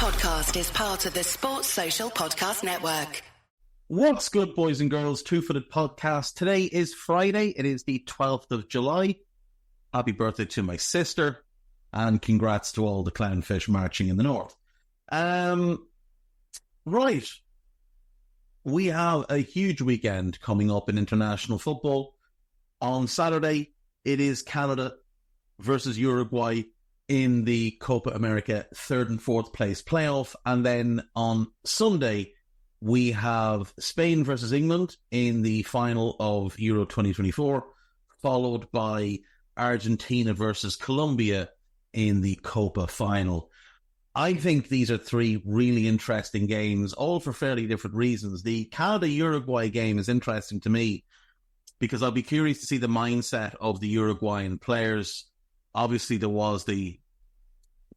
podcast is part of the Sports Social Podcast Network. What's good, boys and girls? Two-Footed Podcast. Today is Friday. It is the 12th of July. Happy birthday to my sister. And congrats to all the clownfish marching in the north. Right. We have a huge weekend coming up in international football. On Saturday, it is Canada versus Uruguay in the Copa America third and fourth place playoff. And then on Sunday, we have Spain versus England in the final of Euro 2024, followed by Argentina versus Colombia in the Copa final. I think these are three really interesting games, all for fairly different reasons. The Canada-Uruguay game is interesting to me because I'll be curious to see the mindset of the Uruguayan players. Obviously, there was the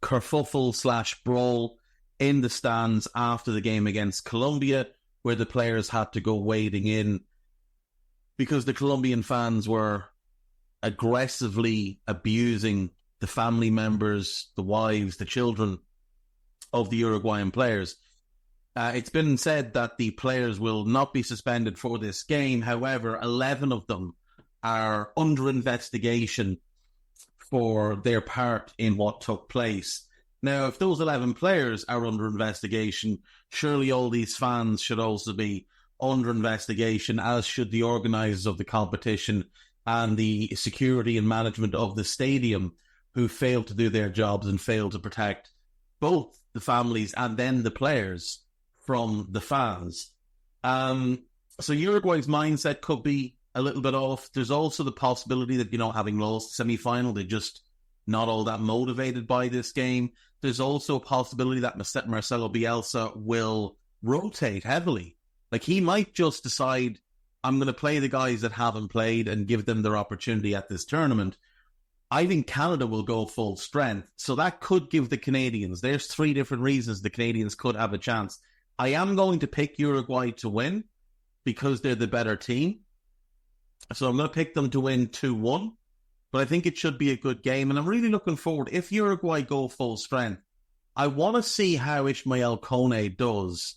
kerfuffle/brawl in the stands after the game against Colombia, where the players had to go wading in because the Colombian fans were aggressively abusing the family members, the wives, the children of the Uruguayan players. It's been said that the players will not be suspended for this game. However, 11 of them are under investigation for their part in what took place. Now, if those 11 players are under investigation, surely all these fans should also be under investigation, as should the organisers of the competition and the security and management of the stadium, who failed to do their jobs and failed to protect both the families and then the players from the fans. So Uruguay's mindset could be a little bit off. There's also the possibility that, having lost the semi-final, they're just not all that motivated by this game. There's also a possibility that Marcelo Bielsa will rotate heavily. Like, he might just decide, I'm going to play the guys that haven't played and give them their opportunity at this tournament. I think Canada will go full strength. So that could give the Canadians, there's three different reasons the Canadians could have a chance. I am going to pick Uruguay to win because they're the better team. So I'm going to pick them to win 2-1. But I think it should be a good game. And I'm really looking forward, if Uruguay go full strength, I want to see how Ismael Kone does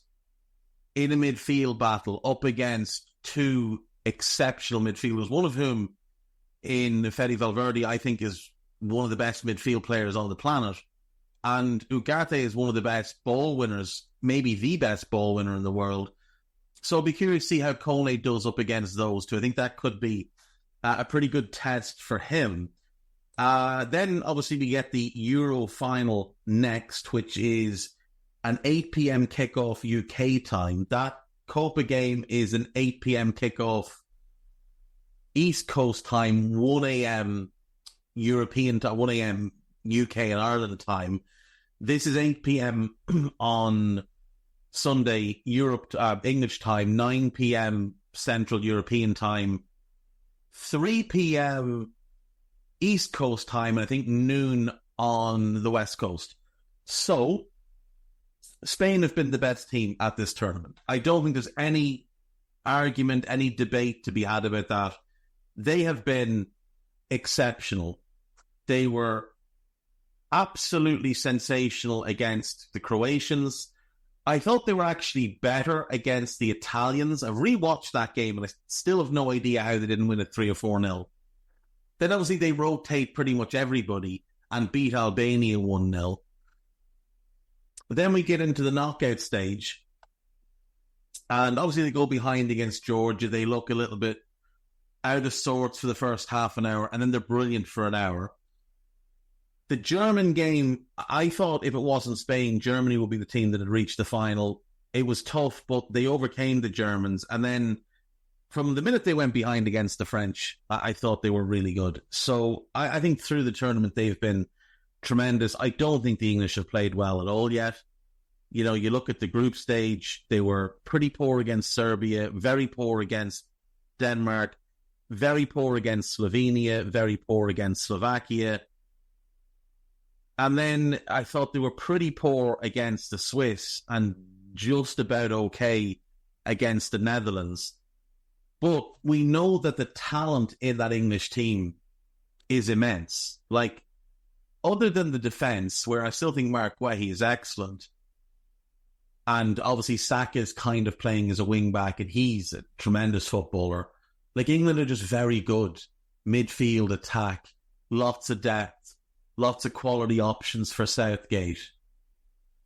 in a midfield battle up against two exceptional midfielders, one of whom in Fede Valverde, I think, is one of the best midfield players on the planet. And Ugarte is one of the best ball winners, maybe the best ball winner in the world. So I'll be curious to see how Kone does up against those two. I think that could be a pretty good test for him. Then, obviously, we get the Euro final next, which is an 8 p.m. kickoff UK time. That Copa game is an 8 p.m. kickoff East Coast time, 1 a.m. European time, 1 a.m. UK and Ireland time. This is 8 p.m. on Sunday, English time, 9 p.m. Central European time, 3 p.m. East Coast time, and I think noon on the West Coast. So, Spain have been the best team at this tournament. I don't think there's any argument, any debate to be had about that. They have been exceptional. They were absolutely sensational against the Croatians. I thought they were actually better against the Italians. I've rewatched that game and I still have no idea how they didn't win it 3 or 4-0. Then obviously they rotate pretty much everybody and beat Albania 1-0. Then we get into the knockout stage. And obviously they go behind against Georgia. They look a little bit out of sorts for the first half an hour, and then they're brilliant for an hour. The German game, I thought if it wasn't Spain, Germany would be the team that had reached the final. It was tough, but they overcame the Germans. And then from the minute they went behind against the French, I thought they were really good. So I think through the tournament, they've been tremendous. I don't think the English have played well at all yet. You look at the group stage, they were pretty poor against Serbia, very poor against Denmark, very poor against Slovenia, very poor against Slovakia. And then I thought they were pretty poor against the Swiss and just about okay against the Netherlands. But we know that the talent in that English team is immense. Like, other than the defence, where I still think Mark Guehi is excellent, And obviously Saka is kind of playing as a wing back, and he's a tremendous footballer. Like, England are just very good. Midfield attack, lots of depth, lots of quality options for Southgate.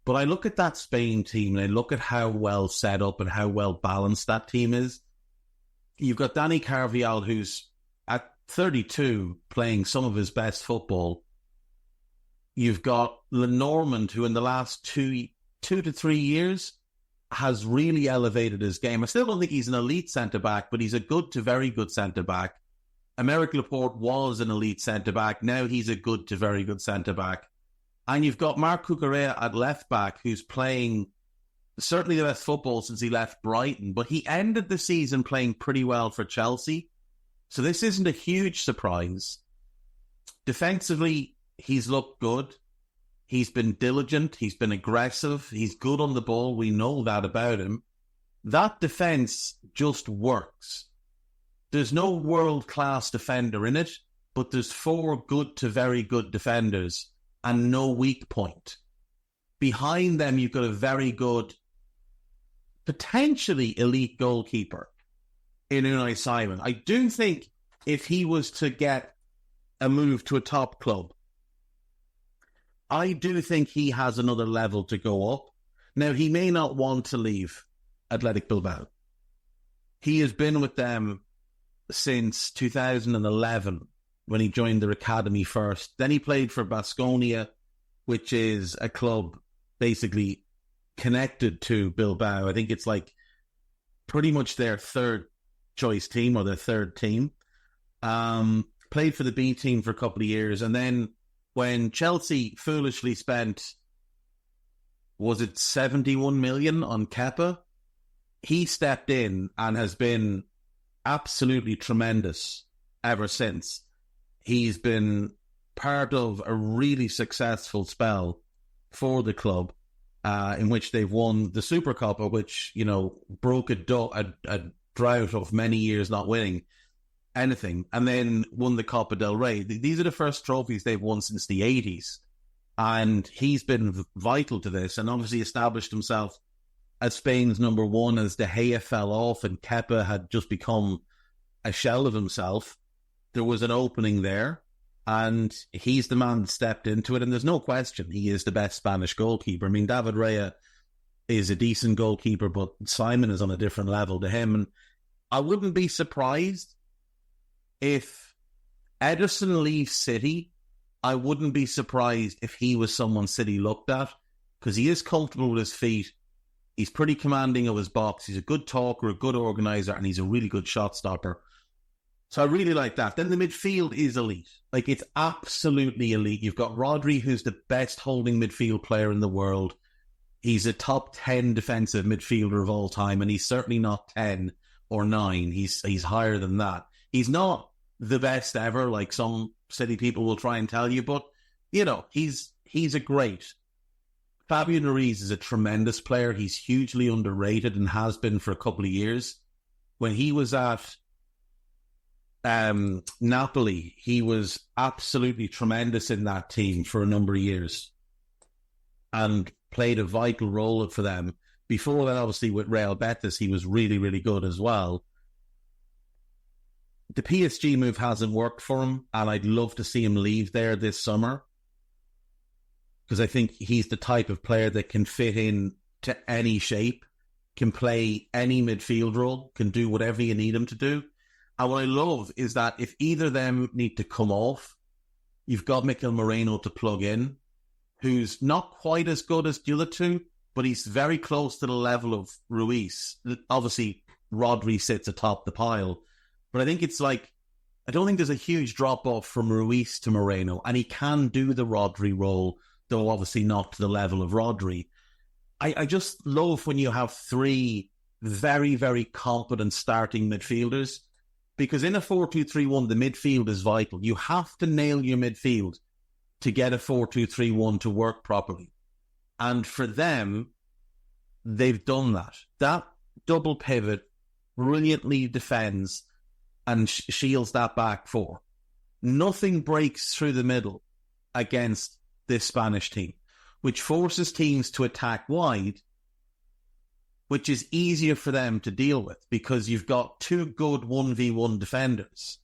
But I look at that Spain team and I look at how well set up and how well balanced that team is. You've got Dani Carvajal, who's at 32 playing some of his best football. You've got Lenormand, who in the last two to 3 years has really elevated his game. I still don't think he's an elite centre-back, but he's a good to very good centre-back. Aymeric Laporte was an elite centre-back. Now he's a good to very good centre-back. And you've got Marc Cucurella at left-back, who's playing certainly the best football since he left Brighton, but he ended the season playing pretty well for Chelsea. So this isn't a huge surprise. Defensively, he's looked good. He's been diligent. He's been aggressive. He's good on the ball. We know that about him. That defence just works. There's no world-class defender in it, but there's 4 good to very good defenders and no weak point. Behind them, you've got a very good, potentially elite goalkeeper in Unai Simon. I do think if he was to get a move to a top club, I do think he has another level to go up. Now, he may not want to leave Athletic Bilbao. He has been with them since 2011 when he joined their academy first. Then he played for Baskonia, which is a club basically connected to Bilbao. I think it's like pretty much their third choice team or their third team. Played for the B team for a couple of years, and then when Chelsea foolishly spent, was it 71 million on Kepa, he stepped in and has been absolutely tremendous ever since. He's been part of a really successful spell for the club, in which they've won the Super Copa, which, you know, broke a drought of many years not winning anything, and then won the Copa del Rey. These are the first trophies they've won since the 80s, and he's been vital to this, and obviously established himself as Spain's number one as De Gea fell off and Kepa had just become a shell of himself. There was an opening there, and he's the man that stepped into it, and there's no question he is the best Spanish goalkeeper. I mean, David Raya is a decent goalkeeper, but Simon is on a different level to him, and I wouldn't be surprised if Ederson leaves City. I wouldn't be surprised if he was someone City looked at, because he is comfortable with his feet. He's pretty commanding of his box. He's a good talker, a good organiser, and he's a really good shot stopper. So I really like that. Then the midfield is elite. Like, it's absolutely elite. You've got Rodri, who's the best holding midfield player in the world. He's a top 10 defensive midfielder of all time, and he's certainly not 10 or 9. He's higher than that. He's not the best ever, like some City people will try and tell you, but, you know, he's a great. Fabian Ruiz is a tremendous player. He's hugely underrated and has been for a couple of years. When he was at Napoli, he was absolutely tremendous in that team for a number of years and played a vital role for them. Before that, obviously, with Real Betis, he was really, really good as well. The PSG move hasn't worked for him, and I'd love to see him leave there this summer, because I think he's the type of player that can fit in to any shape, can play any midfield role, can do whatever you need him to do. And what I love is that if either of them need to come off, you've got Mikel Moreno to plug in, who's not quite as good as the other two, but he's very close to the level of Ruiz. Obviously, Rodri sits atop the pile, but I think it's like, I don't think there's a huge drop-off from Ruiz to Moreno, and he can do the Rodri role, though obviously not to the level of Rodri. I just love when you have 3 very, very competent starting midfielders, because in a 4-2-3-1, the midfield is vital. You have to nail your midfield to get a 4-2-3-1 to work properly. And for them, they've done that. That double pivot brilliantly defends and shields that back 4. Nothing breaks through the middle against this Spanish team, which forces teams to attack wide which is easier for them to deal with because you've got two good 1v1 defenders.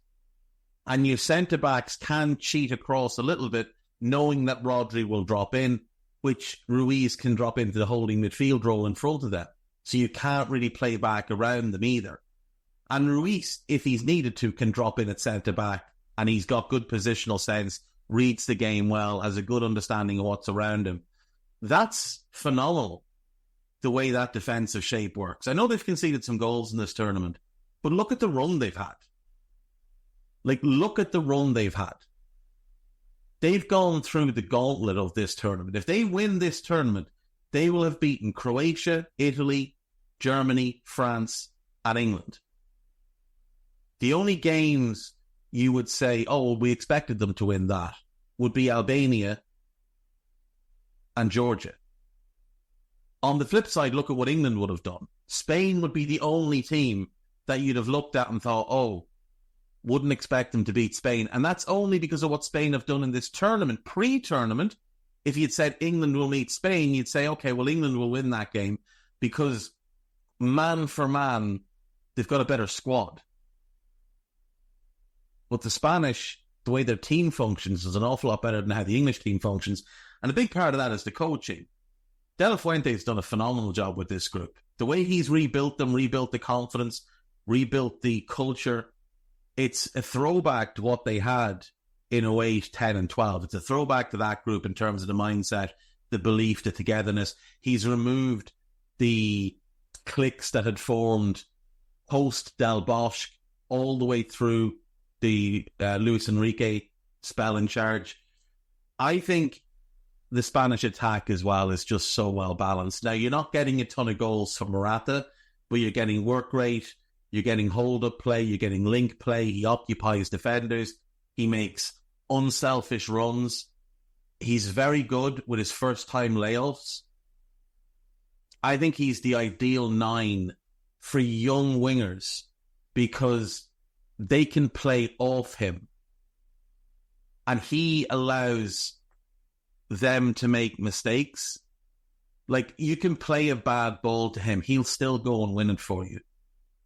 And your centre-backs can cheat across a little bit, knowing that Rodri will drop in, which Ruiz can drop into the holding midfield role in front of them. So you can't really play back around them either. And Ruiz, if he's needed to, can drop in at centre-back, and he's got good positional sense, reads the game well, has a good understanding of what's around him. That's phenomenal, the way that defensive shape works. I know they've conceded some goals in this tournament, but look at the run they've had. Look at the run they've had. They've gone through the gauntlet of this tournament. If they win this tournament, they will have beaten Croatia, Italy, Germany, France, and England. The only games you would say, oh, we expected them to win that, would be Albania and Georgia. On the flip side, look at what England would have done. Spain would be the only team that you'd have looked at and thought, oh, wouldn't expect them to beat Spain. And that's only because of what Spain have done in this tournament. Pre-tournament, if you'd said England will meet Spain, you'd say, okay, well, England will win that game because man for man, they've got a better squad. But the Spanish, the way their team functions is an awful lot better than how the English team functions. And a big part of that is the coaching. De La Fuente's done a phenomenal job with this group. The way he's rebuilt them, rebuilt the confidence, rebuilt the culture, it's a throwback to what they had in 08, 10 and 12. It's a throwback to that group in terms of the mindset, the belief, the togetherness. He's removed the cliques that had formed post Del Bosque all the way through the Luis Enrique spell in charge. I think the Spanish attack as well is just so well balanced. Now, you're not getting a ton of goals from Morata, but you're getting work rate, you're getting hold-up play, you're getting link play, he occupies defenders, he makes unselfish runs. He's very good with his first-time layoffs. I think he's the ideal 9 for young wingers because they can play off him. And he allows them to make mistakes. Like, you can play a bad ball to him, he'll still go and win it for you.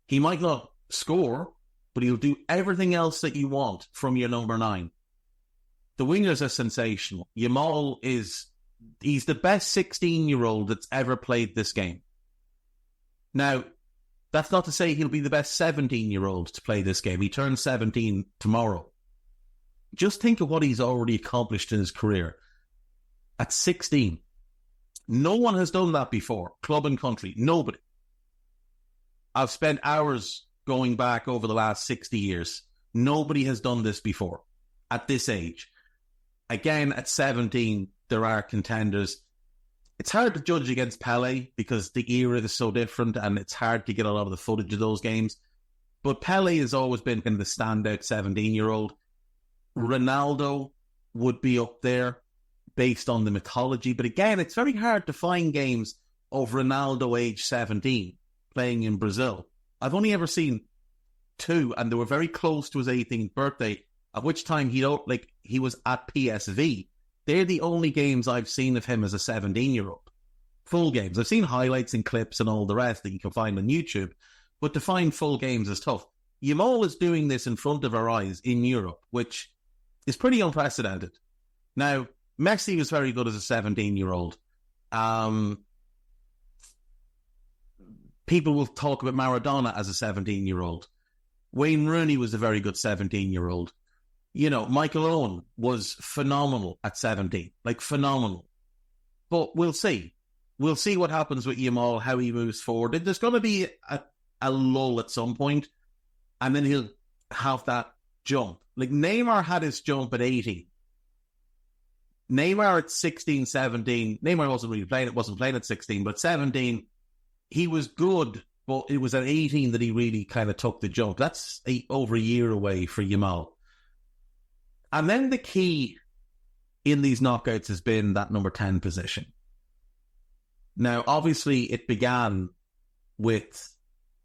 He might not score, but he'll do everything else that you want from your number 9. The wingers are sensational. Yamal he's the best 16-year-old that's ever played this game. Now, that's not to say he'll be the best 17-year-old to play this game. He turns 17 tomorrow. Just think of what he's already accomplished in his career. At 16, no one has done that before, club and country, nobody. I've spent hours going back over the last 60 years. Nobody has done this before at this age. Again, at 17, there are contenders. It's hard to judge against Pele because the era is so different and it's hard to get a lot of the footage of those games. But Pele has always been kind of the standout 17-year-old. Ronaldo would be up there based on the mythology. But again, it's very hard to find games of Ronaldo age 17 playing in Brazil. I've only ever seen 2, and they were very close to his 18th birthday, at which time he was at PSV. They're the only games I've seen of him as a 17-year-old. Full games. I've seen highlights and clips and all the rest that you can find on YouTube, but to find full games is tough. Yamal is doing this in front of our eyes in Europe, which is pretty unprecedented. Now, Messi was very good as a 17-year-old. People will talk about Maradona as a 17-year-old. Wayne Rooney was a very good 17-year-old. You know, Michael Owen was phenomenal at 17. Like, phenomenal. But we'll see. We'll see what happens with Yamal, how he moves forward. There's going to be a lull at some point, and then he'll have that jump. Like, Neymar had his jump at 18. Neymar at 16, 17. Neymar wasn't playing at 16, but 17... he was good, but it was at 18 that he really kind of took the jump. That's over a year away for Yamal. And then the key in these knockouts has been that number 10 position. Now, obviously, it began with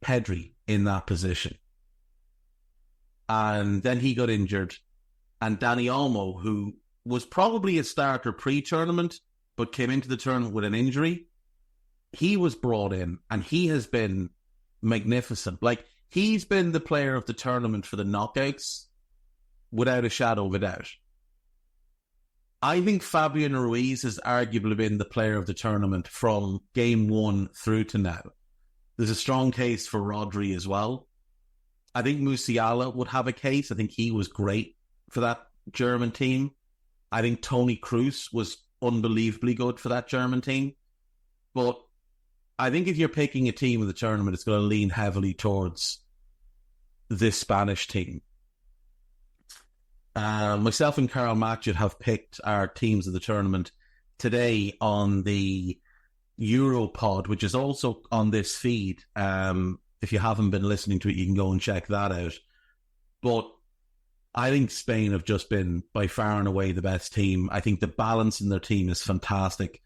Pedri in that position. And then he got injured. And Dani Olmo, who was probably a starter pre-tournament, but came into the tournament with an injury, he was brought in and he has been magnificent. Like, he's been the player of the tournament for the knockouts without a shadow of a doubt. I think Fabian Ruiz has arguably been the player of the tournament from game one through to now. There's a strong case for Rodri as well. I think Musiala would have a case. I think he was great for that German team. I think Toni Kroos was unbelievably good for that German team. But I think if you're picking a team of the tournament, it's going to lean heavily towards this Spanish team. Myself and Carl Matchett have picked our teams of the tournament today on the Euro pod, which is also on this feed. If you haven't been listening to it, you can go and check that out. But I think Spain have just been by far and away the best team. I think the balance in their team is fantastic.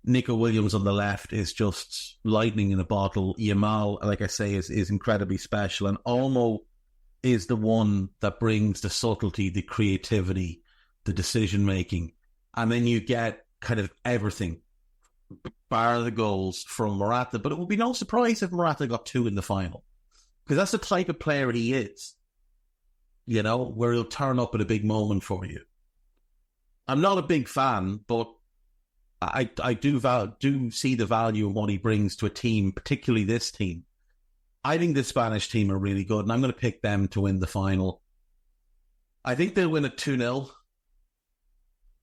Nico Williams on the left is just lightning in a bottle. Yamal, like I say, is incredibly special. And Olmo is the one that brings the subtlety, the creativity, the decision-making. And then you get kind of everything, bar the goals from Morata. But it would be no surprise if Morata got 2 in the final. Because that's the type of player he is. You know, where he'll turn up at a big moment for you. I'm not a big fan, but I do see the value in what he brings to a team, particularly this team. I think the Spanish team are really good, and I'm going to pick them to win the final. I think they'll win at 2-0.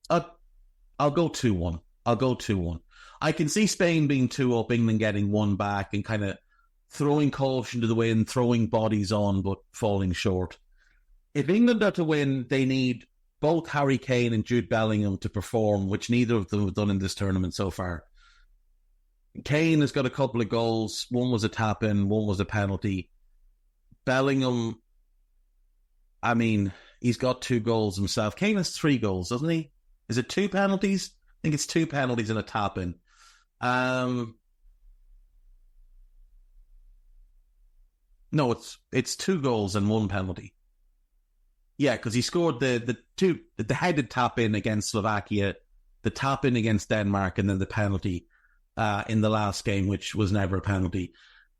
I'll go 2-1. I'll go 2-1. I can see Spain being 2-up, England getting 1 back, and kind of throwing caution to the wind, throwing bodies on, but falling short. If England are to win, they need both Harry Kane and Jude Bellingham to perform, which neither of them have done in this tournament so far. Kane has got a couple of goals. One was a tap-in, one was a penalty. Bellingham, I mean, he's got 2 goals himself. Kane has 3 goals, doesn't he? Is it 2 penalties? I think it's 2 penalties and a tap-in. No, it's 2 goals and 1 penalty. Yeah, because he scored the headed tap-in against Slovakia, the tap-in against Denmark, and then the penalty in the last game, which was never a penalty.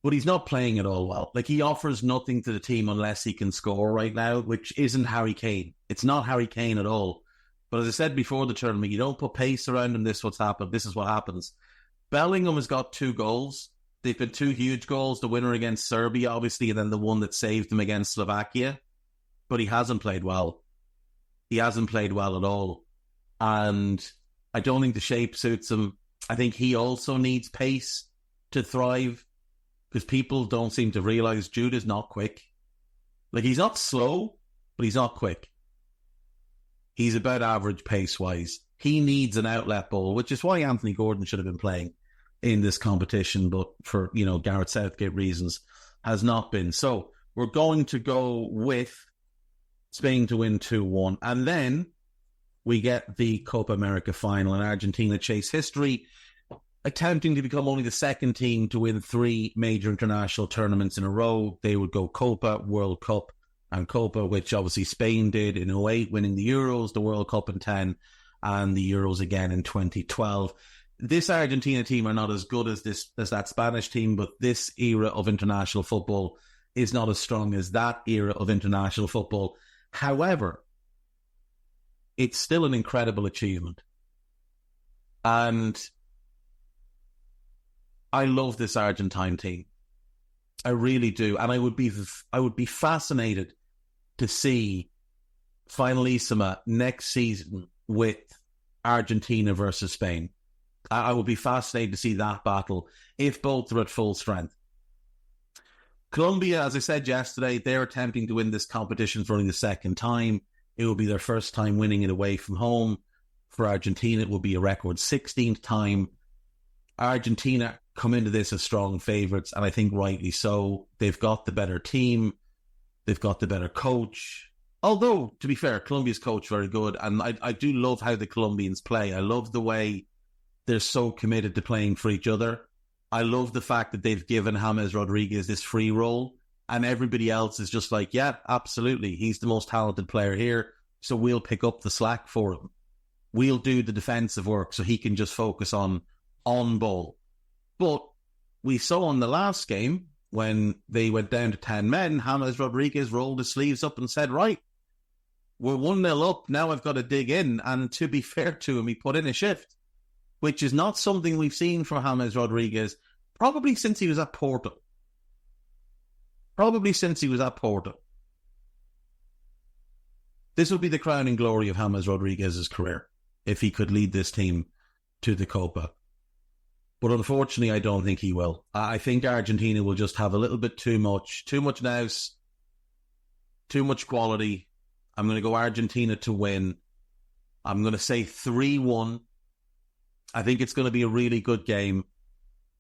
But he's not playing at all well. Like, he offers nothing to the team unless he can score right now, which isn't Harry Kane. It's not Harry Kane at all. But as I said before the tournament, you don't put pace around him, this is what's happened. This is what happens. Bellingham has got 2 goals. They've been 2 huge goals, the winner against Serbia, obviously, and then the one that saved them against Slovakia. But he hasn't played well. He hasn't played well at all. And I don't think the shape suits him. I think he also needs pace to thrive, because people don't seem to realise Jude is not quick. Like, he's not slow, but he's not quick. He's about average pace-wise. He needs an outlet ball, which is why Anthony Gordon should have been playing in this competition, but for, Gareth Southgate reasons, has not been. So we're going to go with Spain to win 2-1. And then we get the Copa America final, and Argentina chase history, attempting to become only the second team to win 3 major international tournaments in a row. They would go Copa, World Cup, and Copa, which obviously Spain did in 2008, winning the Euros, the World Cup in 2010, and the Euros again in 2012. This Argentina team are not as good as that Spanish team, but this era of international football is not as strong as that era of international football. However, it's still an incredible achievement. And I love this Argentine team. I really do. And I would be fascinated to see Finalissima next season with Argentina versus Spain. I would be fascinated to see that battle if both are at full strength. Colombia, as I said yesterday, they're attempting to win this competition for only the second time. It will be their first time winning it away from home. For Argentina, it will be a record 16th time. Argentina come into this as strong favourites, and I think rightly so. They've got the better team. They've got the better coach. Although, to be fair, Colombia's coach very good, and I do love how the Colombians play. I love the way they're so committed to playing for each other. I love the fact that they've given James Rodriguez this free role, and everybody else is just like, yeah, absolutely, he's the most talented player here, so we'll pick up the slack for him. We'll do the defensive work so he can just focus on ball. But we saw in the last game, when they went down to 10 men, James Rodriguez rolled his sleeves up and said, right, we're 1-0 up, now I've got to dig in. And to be fair to him, he put in a shift, which is not something we've seen from James Rodriguez probably since he was at Porto. This would be the crowning glory of James Rodriguez's career if he could lead this team to the Copa. But unfortunately, I don't think he will. I think Argentina will just have a little bit too much nous, too much quality. I'm going to go Argentina to win. I'm going to say 3-1. I think it's going to be a really good game.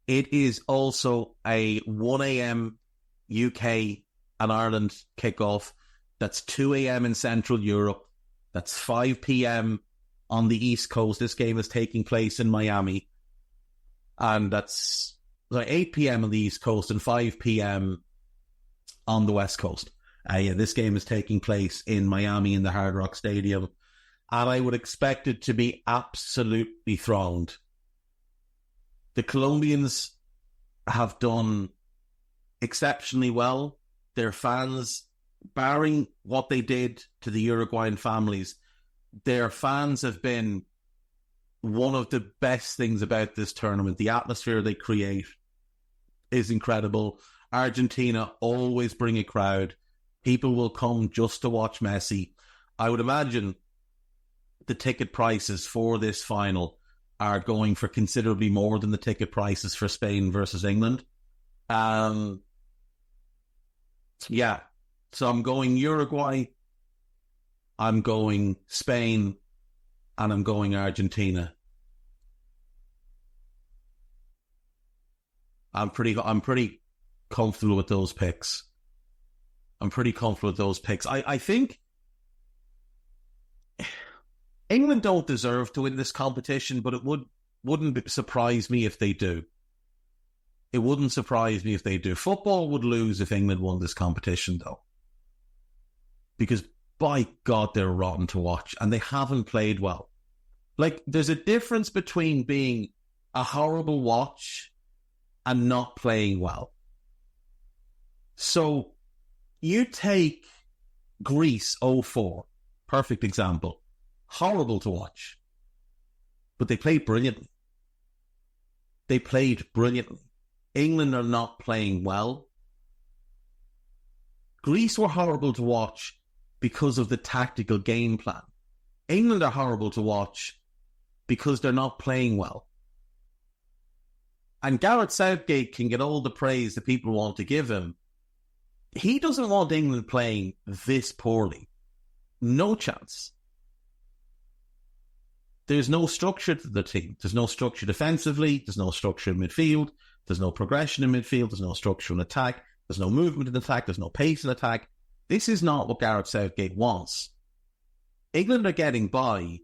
It is also a 1 a.m. UK and Ireland kickoff. That's 2 a.m. in Central Europe. That's 5 p.m. on the East Coast. This game is taking place in Miami. And that's 8 p.m. on the East Coast and 5 p.m. on the West Coast. This game is taking place in Miami in the Hard Rock Stadium. And I would expect it to be absolutely thronged. The Colombians have done exceptionally well. Their fans, barring what they did to the Uruguayan families, their fans have been one of the best things about this tournament. The atmosphere they create is incredible. Argentina always bring a crowd. People will come just to watch Messi. I would imagine the ticket prices for this final are going for considerably more than the ticket prices for Spain versus England. So I'm going Uruguay, I'm going Spain, and I'm going Argentina. I'm pretty comfortable with those picks. I think England don't deserve to win this competition, but it wouldn't surprise me if they do. It wouldn't surprise me if they do. Football would lose if England won this competition, though. Because, by God, they're rotten to watch, and they haven't played well. Like, there's a difference between being a horrible watch and not playing well. So, you take Greece 04, perfect example. Horrible to watch. But they played brilliantly. England are not playing well. Greece were horrible to watch because of the tactical game plan. England are horrible to watch because they're not playing well. And Gareth Southgate can get all the praise that people want to give him. He doesn't want England playing this poorly. No chance. There's no structure to the team. There's no structure defensively. There's no structure in midfield. There's no progression in midfield. There's no structure in attack. There's no movement in attack. There's no pace in attack. This is not what Gareth Southgate wants. England are getting by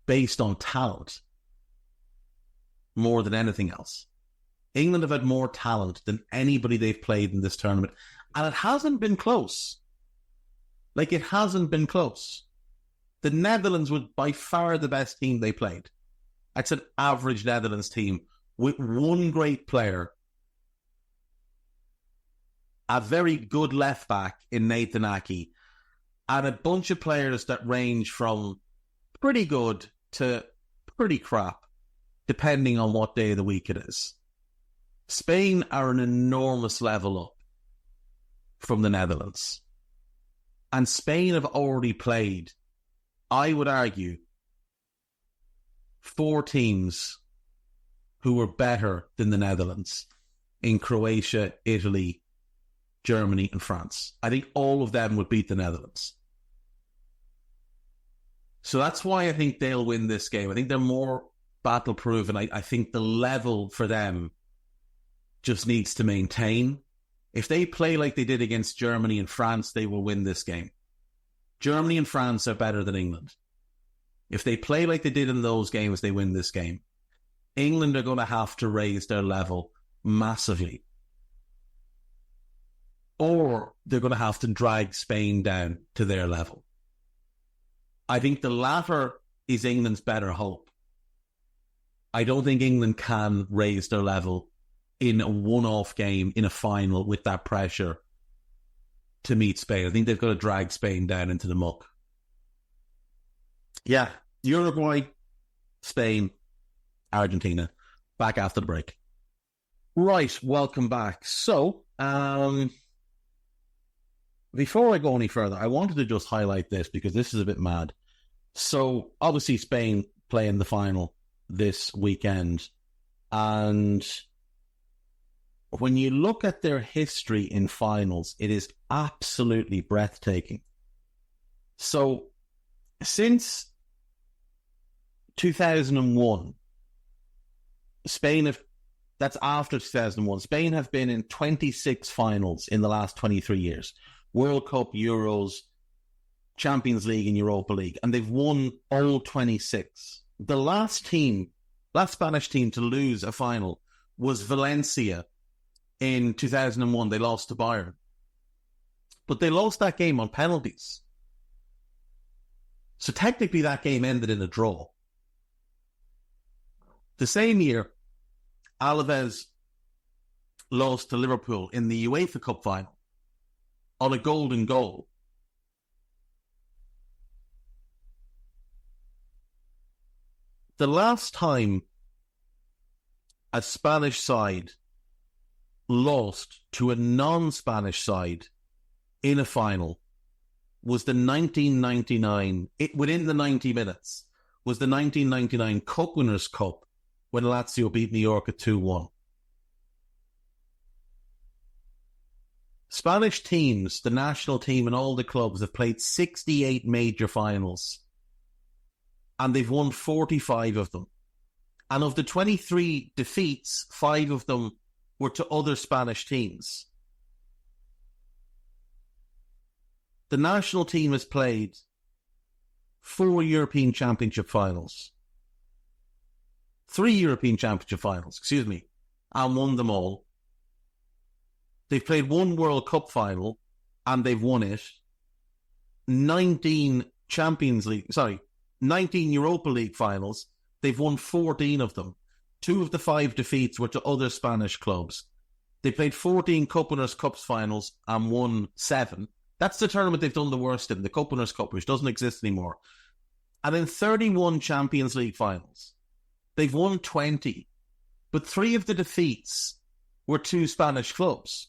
based on talent more than anything else. England have had more talent than anybody they've played in this tournament. And it hasn't been close. It hasn't been close. The Netherlands were by far the best team they played. It's an average Netherlands team with one great player, a very good left back in Nathan Ake, and a bunch of players that range from pretty good to pretty crap, depending on what day of the week it is. Spain are an enormous level up from the Netherlands. And Spain have already played, I would argue, 4 teams who were better than the Netherlands in Croatia, Italy, Germany, and France. I think all of them would beat the Netherlands. So that's why I think they'll win this game. I think they're more battle-proven. I think the level for them just needs to maintain. If they play like they did against Germany and France, they will win this game. Germany and France are better than England. If they play like they did in those games, they win this game. England are going to have to raise their level massively. Or they're going to have to drag Spain down to their level. I think the latter is England's better hope. I don't think England can raise their level in a one-off game in a final with that pressure to meet Spain. I think they've got to drag Spain down into the muck. Yeah, Uruguay, Spain, Argentina. Back after the break. Right, welcome back. So, before I go any further, I wanted to just highlight this because this is a bit mad. So, obviously, Spain playing the final this weekend. And when you look at their history in finals, it is absolutely breathtaking. So, since 2001, that's after 2001, Spain have been in 26 finals in the last 23 years. World Cup, Euros, Champions League and Europa League. And they've won all 26. The last Spanish team to lose a final was Valencia in 2001. They lost to Bayern. But they lost that game on penalties. So technically that game ended in a draw. The same year, Alaves lost to Liverpool in the UEFA Cup final on a golden goal. The last time a Spanish side lost to a non-Spanish side in a final was the 1999, within the 90 minutes, was the 1999 Cup Winners' Cup when Lazio beat Mallorca 2-1. Spanish teams, the national team and all the clubs have played 68 major finals and they've won 45 of them. And of the 23 defeats, 5 of them were to other Spanish teams. The national team has played 4 European Championship finals. 3 European Championship finals, and won them all. They've played 1 World Cup final, and they've won it. 19 Europa League finals. They've won 14 of them. 2 of the 5 defeats were to other Spanish clubs. They played 14 Cup Winners' Cups finals and won 7. That's the tournament they've done the worst in, the Cup Winners' Cup, which doesn't exist anymore. And in 31 Champions League finals, they've won 20, but 3 of the defeats were 2 Spanish clubs.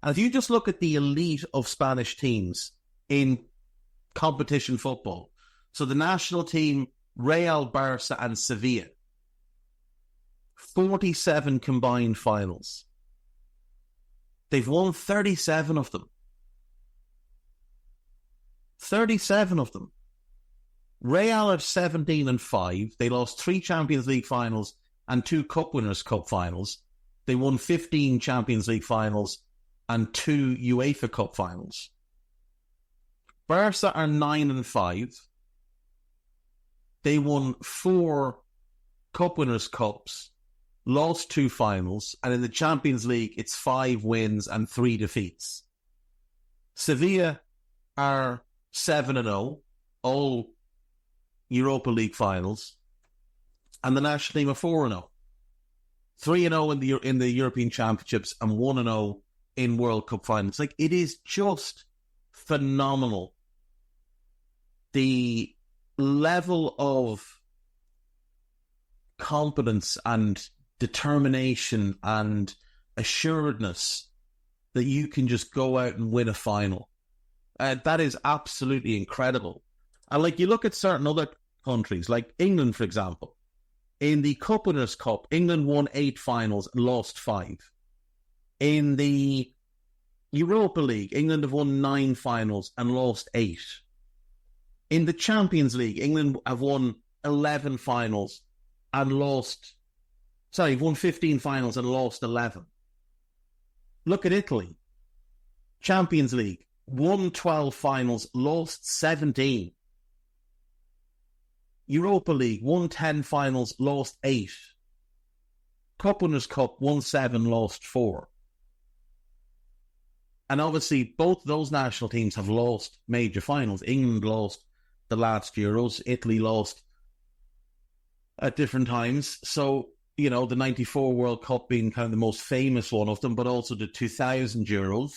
And if you just look at the elite of Spanish teams in competition football, so the national team, Real, Barca and Sevilla, 47 combined finals. They've won 37 of them. 37 of them. Real are 17-5. They lost 3 Champions League finals and 2 Cup Winners' Cup finals. They won 15 Champions League finals and 2 UEFA Cup finals. Barca are 9-5. They won 4 Cup Winners' Cups, lost 2 finals, and in the Champions League, it's 5 wins and 3 defeats. Sevilla are 7-0, all Europa League finals, and the national team are 4-0. 3-0 in the European Championships and 1-0 in World Cup finals. Like, it is just phenomenal. The level of competence and determination and assuredness that you can just go out and win a final. That is absolutely incredible. And like, you look at certain other countries, like England, for example. In the Cup Winners' Cup, England won 8 finals and lost 5. In the Europa League, England have won 9 finals and lost 8. In the Champions League, England have won 11 finals and won 15 finals and lost 11. Look at Italy. Champions League, won 12 finals, lost 17. Europa League, won 10 finals, lost 8. Cup Winners' Cup, won 7, lost 4. And obviously, both those national teams have lost major finals. England lost the last Euros. Italy lost at different times. So the 94 World Cup being kind of the most famous one of them, but also the 2000 Euros.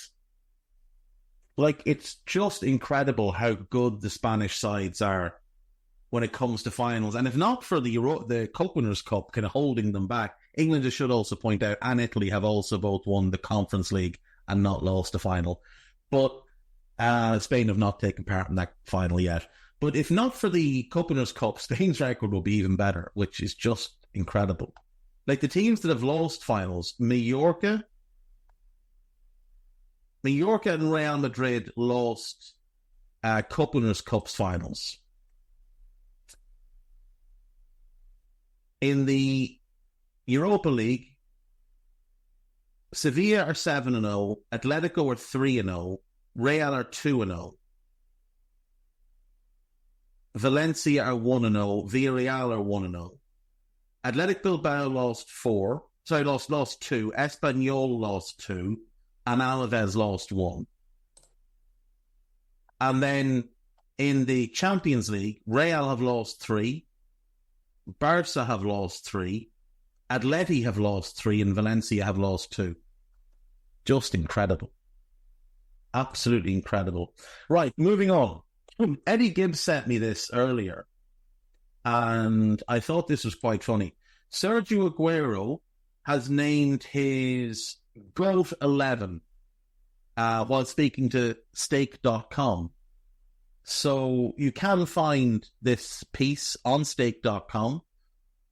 Like, it's just incredible how good the Spanish sides are when it comes to finals. And if not for the Cup Winners' Cup kind of holding them back, England, I should also point out, and Italy have also both won the Conference League and not lost the final. But Spain have not taken part in that final yet. But if not for the Cup Winners' Cup, Spain's record will be even better, which is just incredible. Like, the teams that have lost finals, Mallorca and Real Madrid lost Cup Winners' Cups finals. In the Europa League, Sevilla are 7-0, Atletico are 3-0, Real are 2-0, Valencia are 1-0, Villarreal are 1-0. Athletic Bilbao lost 2, Espanyol lost 2, and Alaves lost 1. And then in the Champions League, Real have lost 3, Barca have lost 3, Atleti have lost 3, and Valencia have lost 2. Just incredible. Absolutely incredible. Right, moving on. Eddie Gibbs sent me this earlier, and I thought this was quite funny. Sergio Aguero has named his GOAT 11 while speaking to stake.com. So you can find this piece on stake.com.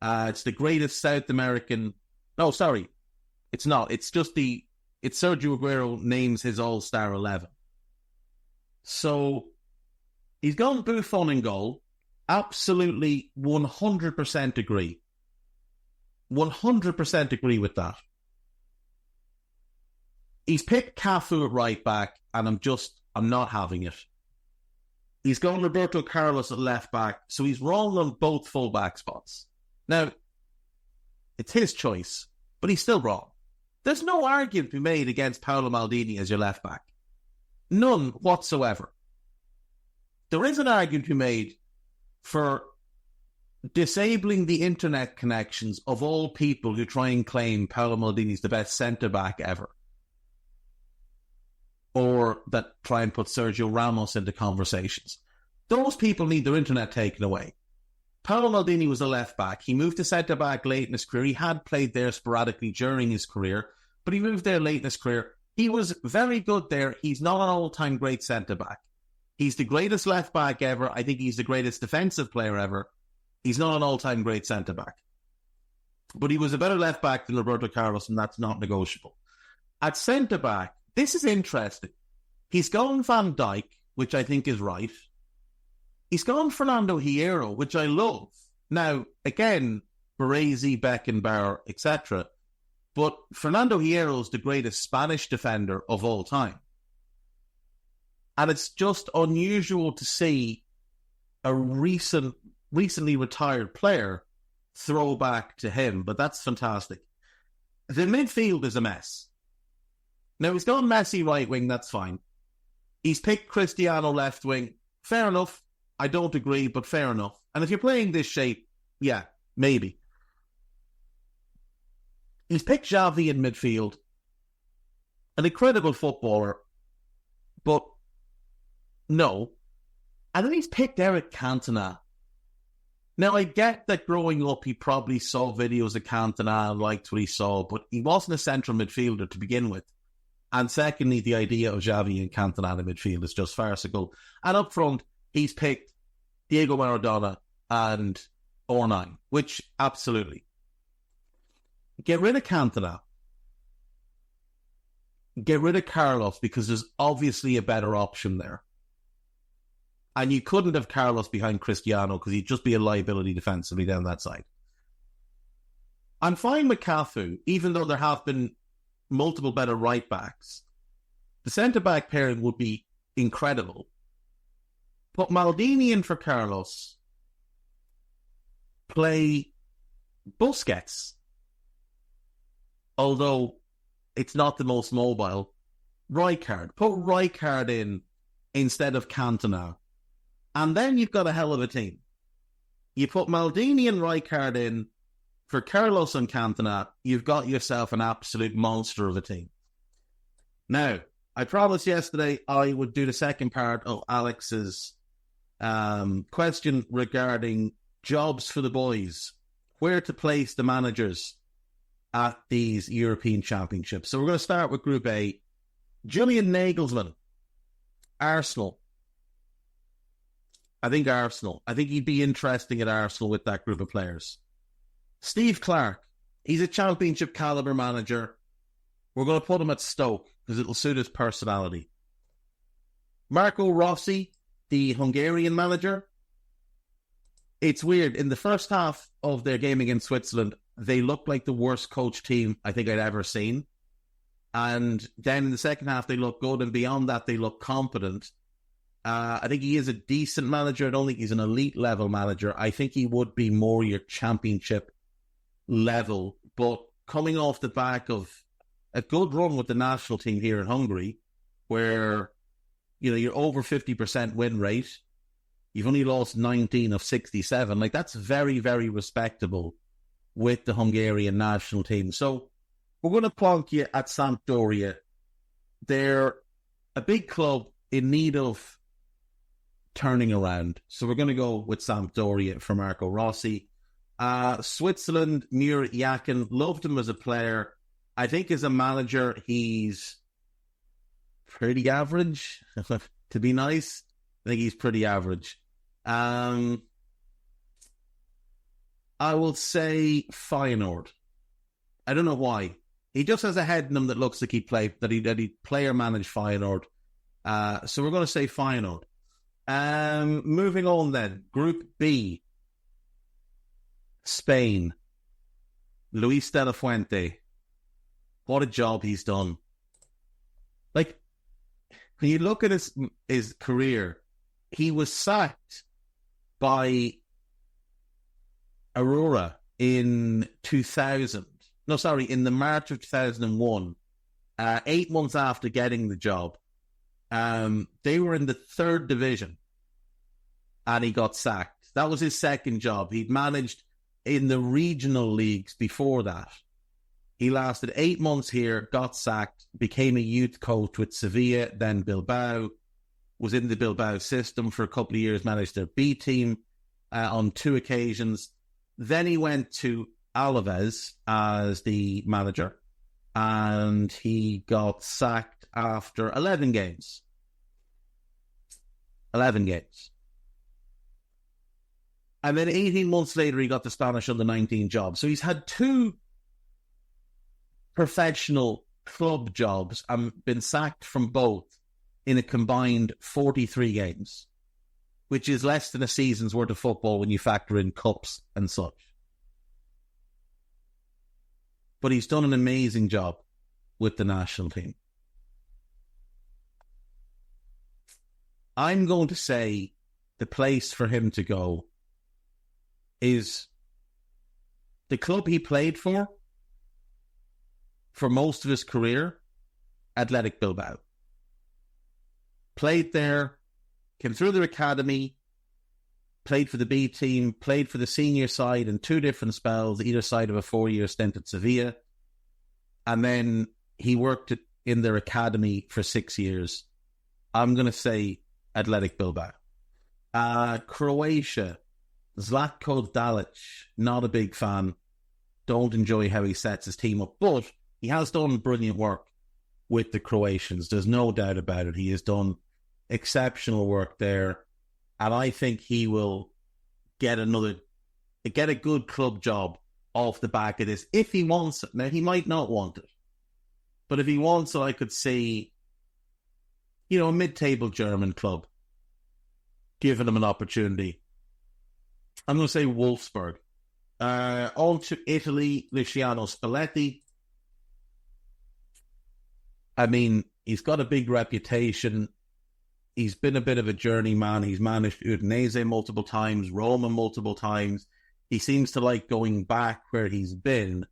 It's the greatest South American... No, sorry. It's not. It's Sergio Aguero names his All-Star 11. So he's gone Buffon in goal. Absolutely 100% agree. 100% agree with that. He's picked Cafu at right back, and I'm not having it. He's gone Roberto Carlos at left back, so he's wrong on both full back spots. Now, it's his choice, but he's still wrong. There's no argument to be made against Paolo Maldini as your left back. None whatsoever. There is an argument to be made for disabling the internet connections of all people who try and claim Paolo Maldini is the best centre-back ever. Or that try and put Sergio Ramos into conversations. Those people need their internet taken away. Paolo Maldini was a left-back. He moved to centre-back late in his career. He had played there sporadically during his career, but he moved there late in his career. He was very good there. He's not an all-time great centre-back. He's the greatest left-back ever. I think he's the greatest defensive player ever. He's not an all-time great centre-back. But he was a better left-back than Roberto Carlos, and that's not negotiable. At centre-back, this is interesting. He's gone Van Dijk, which I think is right. He's gone Fernando Hierro, which I love. Now, again, Baresi, Beckenbauer, etc. But Fernando Hierro is the greatest Spanish defender of all time. And it's just unusual to see a recently retired player throw back to him, but that's fantastic. The midfield is a mess. Now, he's gone Messi right wing, that's fine. He's picked Cristiano left wing. Fair enough. I don't agree, but fair enough. And if you're playing this shape, yeah, maybe. He's picked Xavi in midfield. An incredible footballer, but no. And then he's picked Eric Cantona. Now, I get that growing up, he probably saw videos of Cantona and liked what he saw, but he wasn't a central midfielder to begin with. And secondly, the idea of Xavi and Cantona in midfield is just farcical. And up front, he's picked Diego Maradona and R9, which absolutely. Get rid of Cantona. Get rid of Carlos, because there's obviously a better option there. And you couldn't have Carlos behind Cristiano because he'd just be a liability defensively down that side. I'm fine with Cafu, even though there have been multiple better right backs. The centre-back pairing would be incredible. Put Maldini in for Carlos. Play Busquets. Although it's not the most mobile. Rijkaard. Put Rijkaard in instead of Cantona. And then you've got a hell of a team. You put Maldini and Rijkaard in, for Carlos and Cantona, you've got yourself an absolute monster of a team. Now, I promised yesterday I would do the second part of Alex's question regarding jobs for the boys, where to place the managers at these European Championships. So we're going to start with Group A. Julian Nagelsmann, Arsenal. I think Arsenal. I think he'd be interesting at Arsenal with that group of players. Steve Clarke, he's a championship caliber manager. We're going to put him at Stoke because it'll suit his personality. Marco Rossi, the Hungarian manager. It's weird. In the first half of their game against Switzerland, they looked like the worst coach team I think I'd ever seen. And then in the second half, they look good. And beyond that, they look competent. I think he is a decent manager. I don't think he's an elite level manager. I think he would be more your championship level. But coming off the back of a good run with the national team here in Hungary, where you're over 50% win rate, you've only lost 19 of 67. Like, that's very, very respectable with the Hungarian national team. So we're going to plonk you at Sampdoria. They're a big club in need of turning around. So we're going to go with Sampdoria for Marco Rossi. Switzerland, Murat Yakin, loved him as a player. I think as a manager, he's pretty average. To be nice, I think he's pretty average. I will say Feyenoord. I don't know why. He just has a head in him that looks like he'd player manage Feyenoord. So we're going to say Feyenoord. Moving on then. Group B. Spain. Luis de la Fuente. What a job he's done. Like, when you look at his career, he was sacked by Aurora in 2000. No, sorry, in the March of 2001. 8 months after getting the job. They were in the third division and he got sacked. That was his second job. He'd managed in the regional leagues before that. He lasted 8 months here, got sacked, became a youth coach with Sevilla, then Bilbao, was in the Bilbao system for a couple of years, managed their B team on 2 occasions. Then he went to Alaves as the manager and he got sacked after 11 games. 11 games. And then 18 months later, he got the Spanish under-19 job. So he's had 2 professional club jobs and been sacked from both in a combined 43 games, which is less than a season's worth of football when you factor in cups and such. But he's done an amazing job with the national team. I'm going to say the place for him to go is the club he played for most of his career, Athletic Bilbao. Played there, came through their academy, played for the B team, played for the senior side in 2 different spells, either side of a 4-year stint at Sevilla. And then he worked in their academy for 6 years. I'm going to say Athletic Bilbao. Croatia, Zlatko Dalic, not a big fan. Don't enjoy how he sets his team up, but he has done brilliant work with the Croatians. There's no doubt about it. He has done exceptional work there. And I think he will get a good club job off the back of this, if he wants it. Now, he might not want it. But if he wants it, I could see, a mid-table German club giving him an opportunity. I'm going to say Wolfsburg. On to Italy, Luciano Spalletti. I mean, he's got a big reputation. He's been a bit of a journeyman. He's managed Udinese multiple times, Roma multiple times. He seems to like going back where he's been.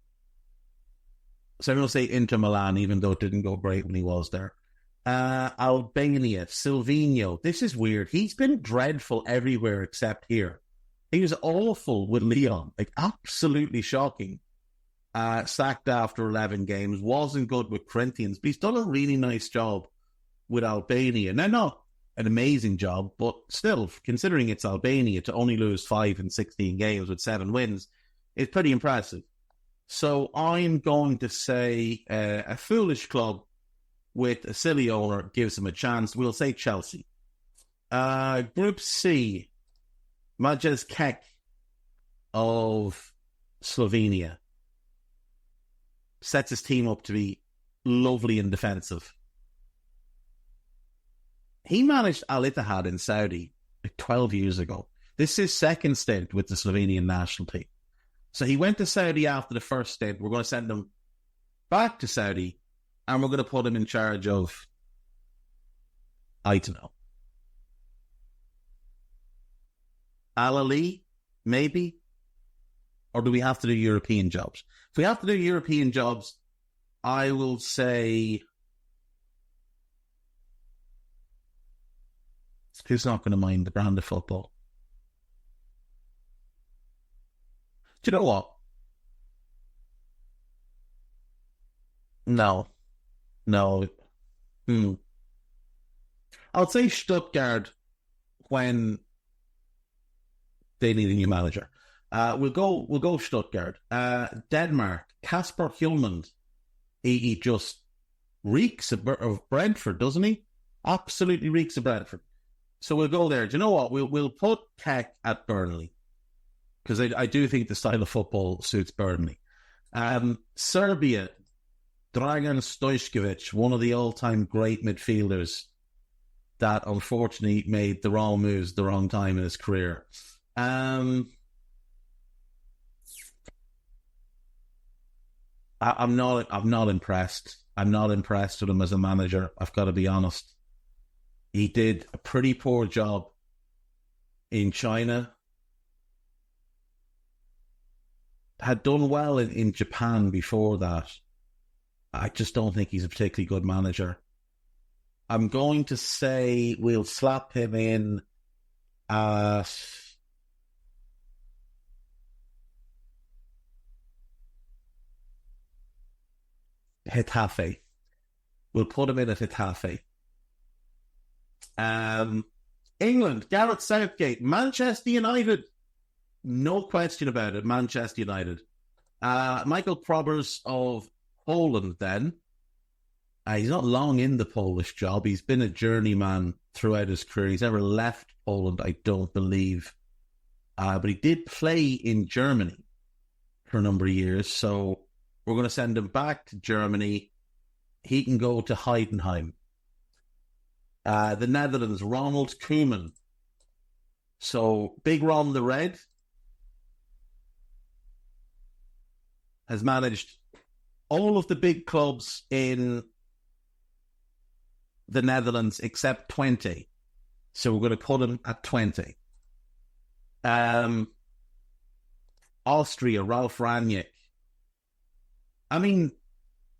So I'm going to say Inter Milan, even though it didn't go great when he was there. Albania, Silvino. This is weird. He's been dreadful everywhere except here. He was awful with Lyon, like absolutely shocking. Sacked after 11 games, wasn't good with Corinthians, but he's done a really nice job with Albania. Now, not an amazing job, but still, considering it's Albania, to only lose 5 in 16 games with 7 wins is pretty impressive. So I'm going to say a foolish club with a silly owner gives him a chance. We'll say Chelsea. Group C, Majes Kek of Slovenia sets his team up to be lovely and defensive. He managed Al Ittihad in Saudi like 12 years ago. This is his second stint with the Slovenian national team. So he went to Saudi after the first stint. We're going to send him back to Saudi and we're going to put him in charge of, I don't know, Al Ali, maybe? Or do we have to do European jobs? If we have to do European jobs, I will say... Who's not going to mind the brand of football? Do you know what? No. I'll say Stuttgart when they need a new manager. We'll go Stuttgart. Denmark, Kasper Hjulmand. He just reeks of Brentford, doesn't he? Absolutely reeks of Brentford. So we'll go there. Do you know what? We'll put Keck at Burnley because I do think the style of football suits Burnley. Serbia, Dragan Stojkovic, one of the all-time great midfielders that unfortunately made the wrong moves the wrong time in his career. I'm not impressed. I'm not impressed with him as a manager. I've got to be honest. He did a pretty poor job in China. Had done well in Japan before that. I just don't think he's a particularly good manager. I'm going to say we'll slap him in at Getafe. We'll put him in at Getafe. England, Gareth Southgate, Manchester United. No question about it, Manchester United. Michael Probers of Poland then. He's not long in the Polish job. He's been a journeyman throughout his career. He's never left Poland, I don't believe. But he did play in Germany for a number of years. So we're going to send him back to Germany. He can go to Heidenheim. The Netherlands, Ronald Koeman. So Big Ron the Red has managed all of the big clubs in the Netherlands except 20. So we're going to put him at 20. Austria, Ralf Rangnick. I mean,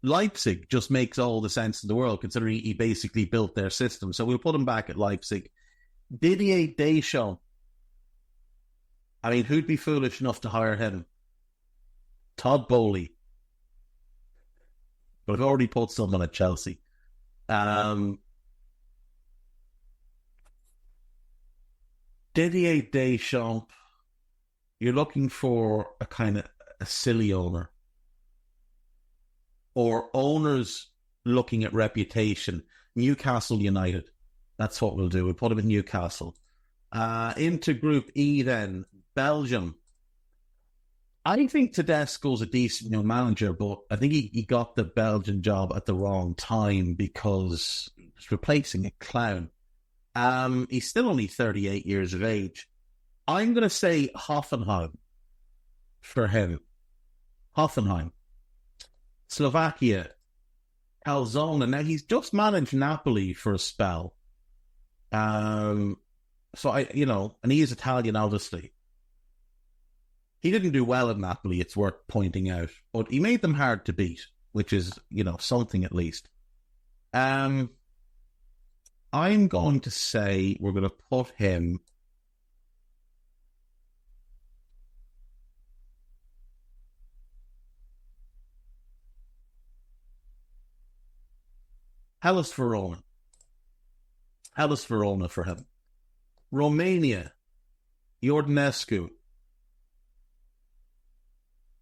Leipzig just makes all the sense in the world, considering he basically built their system. So we'll put him back at Leipzig. Didier Deschamps. I mean, who'd be foolish enough to hire him? Todd Bowley. But I've already put someone at Chelsea. Didier Deschamps. You're looking for a kind of a silly owner. Or owners looking at reputation. Newcastle United. That's what we'll do. We'll put him in Newcastle. Into Group E then. Belgium. I think Tedesco's a decent young manager, but I think he got the Belgian job at the wrong time because he's replacing a clown. He's still only 38 years of age. I'm going to say Hoffenheim for him. Hoffenheim. Slovakia. Calzona. Now, he's just managed Napoli for a spell. And he is Italian, obviously. He didn't do well at Napoli, it's worth pointing out. But he made them hard to beat, which is, something at least. I'm going to say we're going to put him Hellas Verona. Hellas Verona for him. Romania. Iordnescu.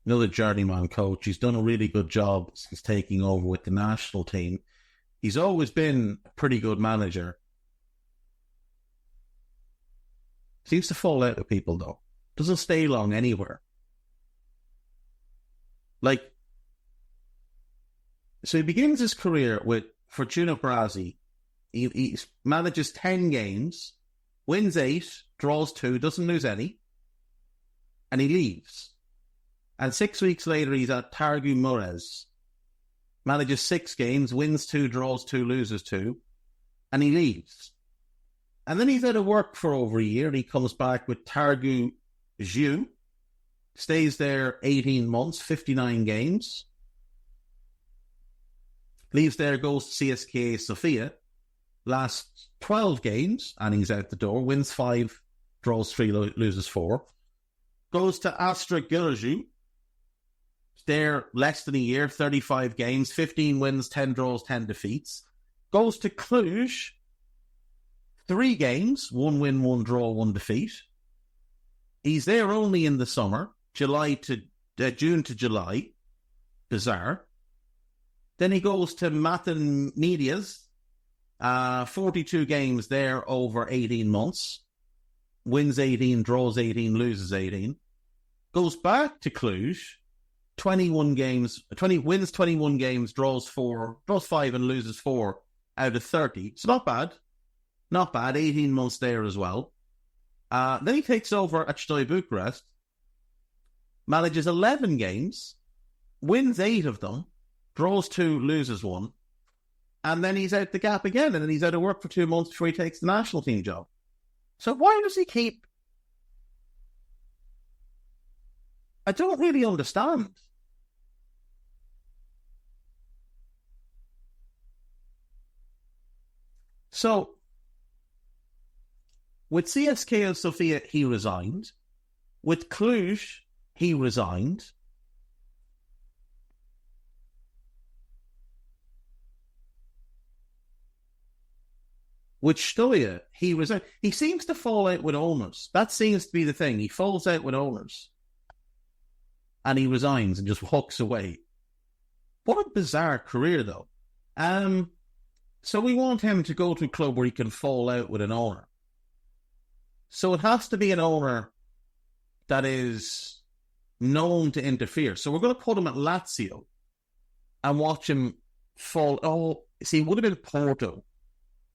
Another journeyman coach. He's done a really good job since taking over with the national team. He's always been a pretty good manager. Seems to fall out with people, though. Doesn't stay long anywhere. So he begins his career with Fortuna Brasi. He manages 10 games, wins 8, draws 2, doesn't lose any, and he leaves. And 6 weeks later, he's at Targu Mures. Manages 6 games, wins 2, draws 2, loses 2, and he leaves. And then he's out of work for over a year, and he comes back with Targu Jiu. Stays there 18 months, 59 games. Leaves there, goes to CSKA Sofia. Lasts 12 games, and he's out the door. Wins 5, draws 3, loses 4. Goes to Astra Giurgiu. There less than a year, 35 games, 15 wins, 10 draws, 10 defeats. Goes to Cluj. 3 games, 1 win, 1 draw, 1 defeat. He's there only in the summer, June to July. Bizarre. Then he goes to Matan Medias. 42 games there over 18 months. Wins 18, draws 18, loses 18. Goes back to Cluj. 21 games, wins 21 games, draws 5 and loses 4 out of 30. So not bad. Not bad. 18 months there as well. Then he takes over at Steaua Bucharest. Manages 11 games. Wins 8 of them. Draws 2, loses 1. And then he's out the gap again. And then he's out of work for 2 months before he takes the national team job. So why does he keep... I don't really understand. So, with CSKA Sofia, he resigned. With Cluj, he resigned. With Steaua, he resigned. He seems to fall out with owners. That seems to be the thing. He falls out with owners. And he resigns and just walks away. What a bizarre career, though. So we want him to go to a club where he can fall out with an owner. So it has to be an owner that is known to interfere. So we're going to put him at Lazio and watch him fall. Oh, see, it would have been Porto,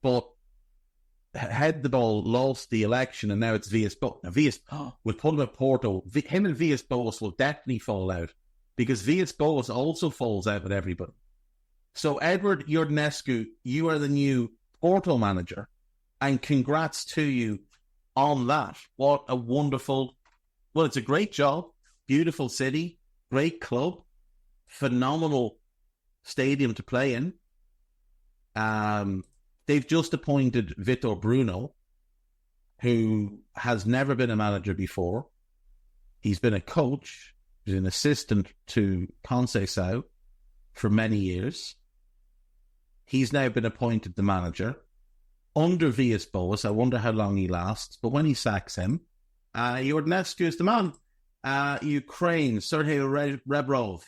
but had the ball, lost the election, and now it's Villas-Boas. Now, we'll put him at Porto. Him and Villas-Boas will definitely fall out because Villas-Boas also falls out with everybody. So, Edward Iordnescu, you are the new Porto manager, and congrats to you on that. What a wonderful... Well, it's a great job, beautiful city, great club, phenomenal stadium to play in. They've just appointed Vitor Bruno, who has never been a manager before. He's been a coach. He's an assistant to Conceição for many years. He's now been appointed the manager under Villas-Boas. I wonder how long he lasts. But when he sacks him, Iordnescu is the man. Ukraine, Sergei Rebrov.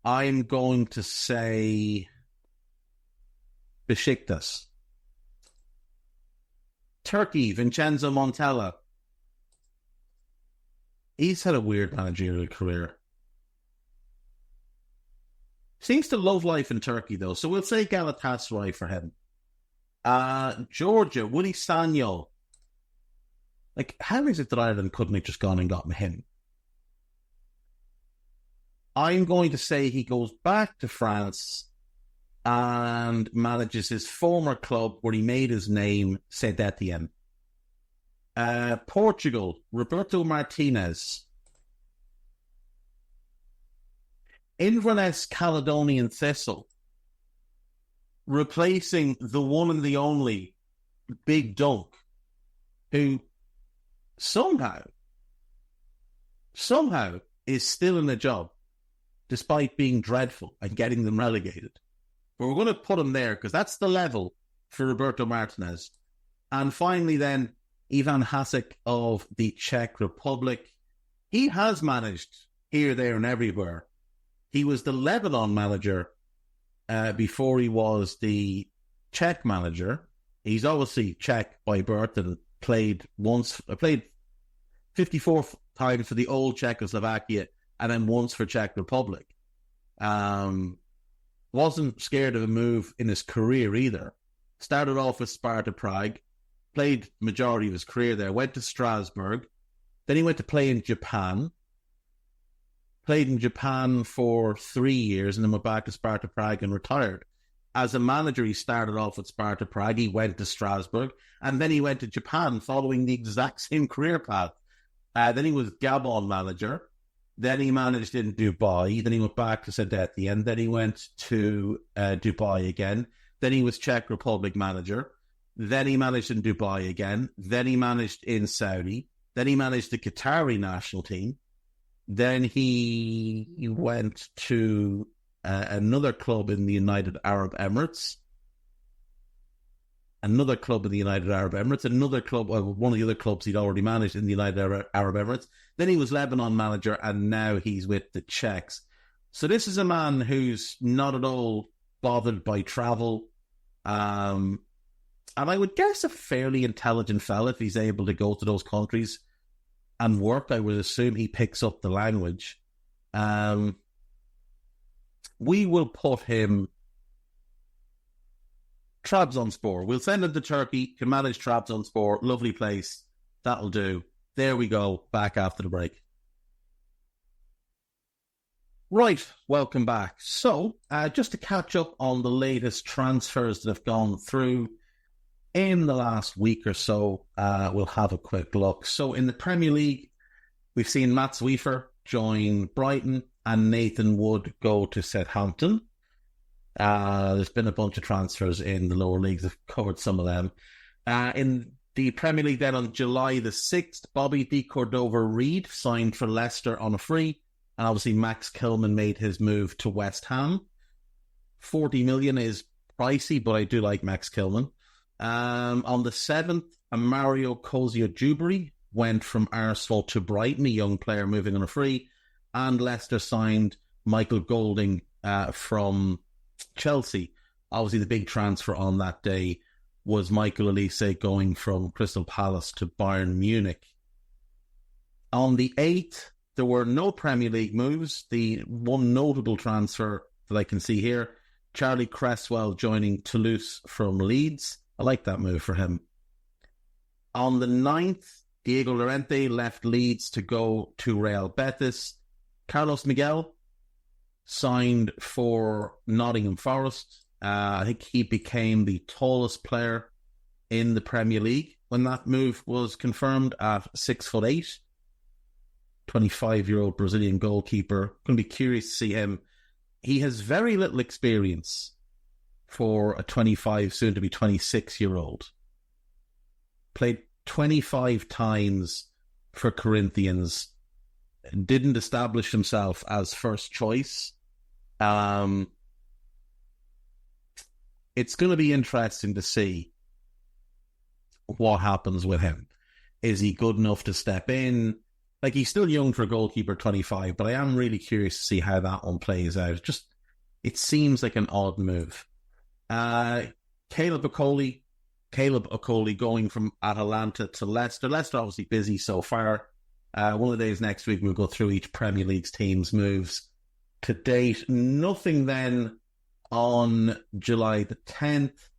I'm going to say Besiktas. Turkey, Vincenzo Montella. He's had a weird managerial career. Seems to love life in Turkey, though. So we'll say Galatasaray for him. Georgia, Willy Sagnol. Like, how is it that Ireland couldn't have just gone and gotten him? I'm going to say he goes back to France and manages his former club where he made his name, Saint Etienne. Portugal, Roberto Martinez. Inverness Caledonian Thistle, replacing the one and the only Big Dunk, who somehow is still in the job, despite being dreadful and getting them relegated. But we're going to put him there because that's the level for Roberto Martinez. And finally then, Ivan Hasek of the Czech Republic. He has managed here, there and everywhere. He was the Lebanon manager before he was the Czech manager. He's obviously Czech by birth and played 54 times for the old Czechoslovakia and then once for Czech Republic. Wasn't scared of a move in his career either. Started off with Sparta Prague, played majority of his career there, went to Strasbourg, then he went to play in Japan, played in Japan for 3 years and then went back to Sparta Prague and retired. As a manager, he started off with Sparta Prague, he went to Strasbourg, and then he went to Japan following the exact same career path. Then he was Gabon manager. Then he managed in Dubai. Then he went back to St. Etienne. Then he went to Dubai again. Then he was Czech Republic manager. Then he managed in Dubai again. Then he managed in Saudi. Then he managed the Qatari national team. Then he went to another club in the United Arab Emirates. Another club in the United Arab Emirates, another club, one of the other clubs he'd already managed in the United Arab Emirates. Then he was Lebanon manager, and now he's with the Czechs. So this is a man who's not at all bothered by travel. And I would guess a fairly intelligent fella if he's able to go to those countries and work. I would assume he picks up the language. We will put him Trabzonspor. We'll send him to Turkey, can manage Trabzonspor, lovely place. That'll do. There we go, back after the break. Right, welcome back. So, just to catch up on the latest transfers that have gone through in the last week or so, we'll have a quick look. So, in the Premier League, we've seen Mats Wiefer join Brighton and Nathan Wood go to Southampton. There's been a bunch of transfers in the lower leagues. I've covered some of them. In the Premier League then on July the 6th, Bobby de Cordova-Reid signed for Leicester on a free. And obviously Max Kilman made his move to West Ham. 40 million is pricey, but I do like Max Kilman. On the 7th, Mario Kozio-Jubari went from Arsenal to Brighton, a young player moving on a free. And Leicester signed Michael Golding from Chelsea. Obviously, the big transfer on that day was Michael Olise going from Crystal Palace to Bayern Munich. On the 8th, there were no Premier League moves. The one notable transfer that I can see here, Charlie Cresswell joining Toulouse from Leeds. I like that move for him. On the 9th, Diego Llorente left Leeds to go to Real Betis. Carlos Miguel signed for Nottingham Forest. I think he became the tallest player in the Premier League when that move was confirmed at 6'8". 25-year-old Brazilian goalkeeper. Going to be curious to see him. He has very little experience for a 25, soon to be 26-year-old. Played 25 times for Corinthians. Didn't establish himself as first choice. It's going to be interesting to see what happens with him. Is he good enough to step in? Like, he's still young for a goalkeeper, 25, but I am really curious to see how that one plays out. It seems like an odd move. Caleb Okoli going from Atalanta to Leicester. Leicester obviously busy so far. One of the days next week, we'll go through each Premier League's team's moves to date. Nothing then on July the 10th.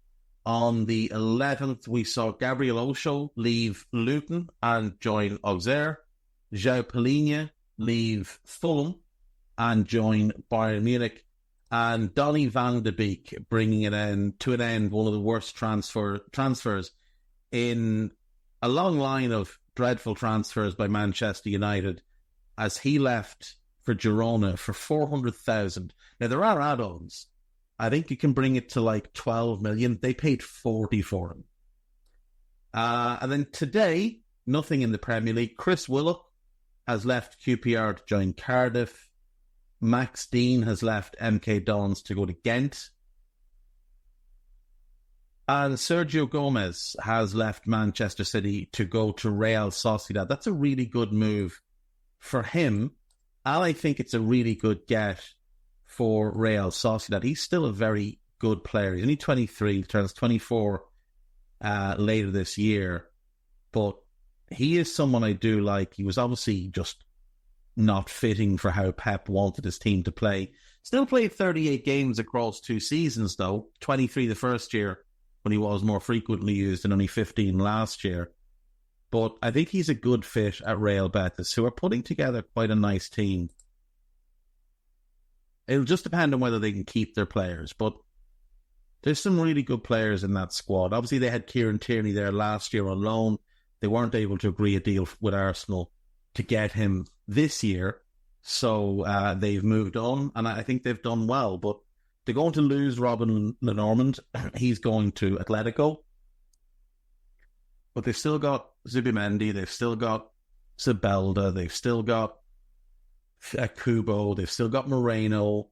On the 11th, we saw Gabriel Osho leave Luton and join Auxerre. João Palhinha leave Fulham and join Bayern Munich. And Donny van de Beek bringing it to an end one of the worst transfers in a long line of dreadful transfers by Manchester United, as he left for Girona for 400,000. Now, there are add-ons. I think you can bring it to like 12 million. They paid 40 for him. And then today, nothing in the Premier League. Chris Willock has left QPR to join Cardiff. Max Dean has left MK Dons to go to Ghent. And Sergio Gomez has left Manchester City to go to Real Sociedad. That's a really good move for him. And I think it's a really good get for Real Sociedad. He's still a very good player. He's only 23, turns 24 later this year. But he is someone I do like. He was obviously just not fitting for how Pep wanted his team to play. Still played 38 games across 2 seasons, though. 23 the first year, when he was more frequently used, and only 15 last year. But I think he's a good fit at Real Betis, who are putting together quite a nice team. It'll just depend on whether they can keep their players, but there's some really good players in that squad. Obviously, they had Kieran Tierney there last year on loan. They weren't able to agree a deal with Arsenal to get him this year, so they've moved on, and I think they've done well, but they're going to lose Robin Lenormand. He's going to Atletico. But they've still got Zubimendi, they've still got Zabelda, they've still got Kubo, they've still got Moreno.